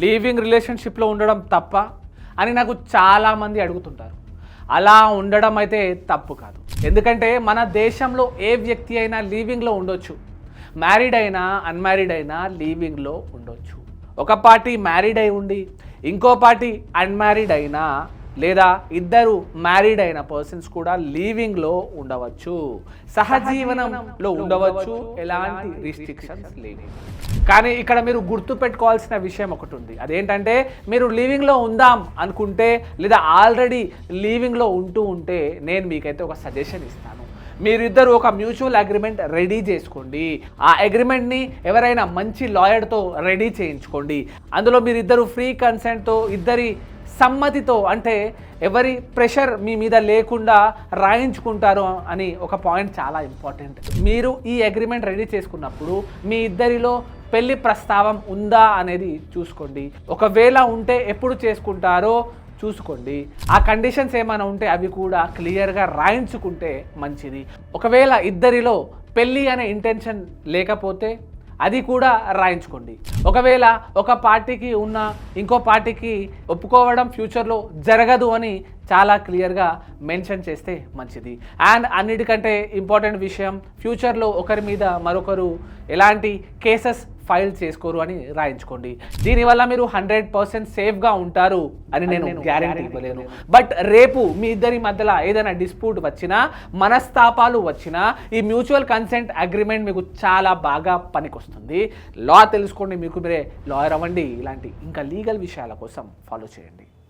Living రిలేషన్షిప్లో ఉండడం తప్ప అని నాకు చాలామంది అడుగుతుంటారు. అలా ఉండడం అయితే తప్పు కాదు. ఎందుకంటే మన దేశంలో ఏ వ్యక్తి అయినా లివింగ్లో ఉండొచ్చు. మ్యారీడ్ అయినా అన్మ్యారీడ్ అయినా లివింగ్లో ఉండొచ్చు. ఒక పార్టీ మ్యారీడ్ అయి ఉండి ఇంకో పార్టీ అన్మ్యారీడ్ అయినా లేదా ఇద్దరు మ్యారీడ్ అయిన పర్సన్స్ కూడా లివింగ్లో ఉండవచ్చు, సహజీవనంలో ఉండవచ్చు, ఎలాంటి రిస్ట్రిక్షన్స్ లేవు. కానీ ఇక్కడ మీరు గుర్తుపెట్టుకోవాల్సిన విషయం ఒకటి ఉంది. అదేంటంటే మీరు లివింగ్లో ఉందాం అనుకుంటే లేదా ఆల్రెడీ లివింగ్లో ఉంటే నేను మీకైతే ఒక సజెషన్ ఇస్తాను. మీరిద్దరు ఒక మ్యూచువల్ అగ్రిమెంట్ రెడీ చేసుకోండి. ఆ అగ్రిమెంట్ని ఎవరైనా మంచి లాయర్తో రెడీ చేయించుకోండి. అందులో మీరిద్దరు ఫ్రీ కన్సెంట్తో, ఇద్దరి సమ్మతితో, అంటే ఎవరి ప్రెషర్ మీ మీద లేకుండా రాయించుకుంటారు అని ఒక పాయింట్ చాలా ఇంపార్టెంట్. మీరు ఈ అగ్రిమెంట్ రెడీ చేసుకున్నప్పుడు మీ ఇద్దరిలో పెళ్లి ప్రస్తావం ఉందా అనేది చూసుకోండి. ఒకవేళ ఉంటే ఎప్పుడు చేసుకుంటారో చూసుకోండి. ఆ కండిషన్స్ ఏమైనా ఉంటే అవి కూడా క్లియర్గా రాయించుకుంటే మంచిది. ఒకవేళ ఇద్దరిలో పెళ్ళి అనే ఇంటెన్షన్ లేకపోతే అది కూడా రాయించుకోండి. ఒకవేళ ఒక పార్టీకి ఉన్న ఇంకో పార్టీకి ఒప్పుకోవడం ఫ్యూచర్లో జరగదు అని చాలా క్లియర్గా మెన్షన్ చేస్తే మంచిది. అండ్ అన్నిటికంటే ఇంపార్టెంట్ విషయం, ఫ్యూచర్లో ఒకరి మీద మరొకరు ఎలాంటి కేసెస్ ఫైల్ చేసుకోరు అని రాయించుకోండి. దీనివల్ల మీరు 100% సేఫ్గా ఉంటారు అని నేను గ్యారెంటీ ఇవ్వలేను. బట్ రేపు మీ ఇద్దరి మధ్యలో ఏదైనా డిస్ప్యూట్ వచ్చినా, మనస్తాపాలు వచ్చినా ఈ మ్యూచువల్ కన్సెంట్ అగ్రిమెంట్ మీకు చాలా బాగా పనికొస్తుంది. లా తెలుసుకోండి, మీకు మీరే లాయర్ అవ్వండి. ఇలాంటి ఇంకా లీగల్ విషయాల కోసం ఫాలో చేయండి.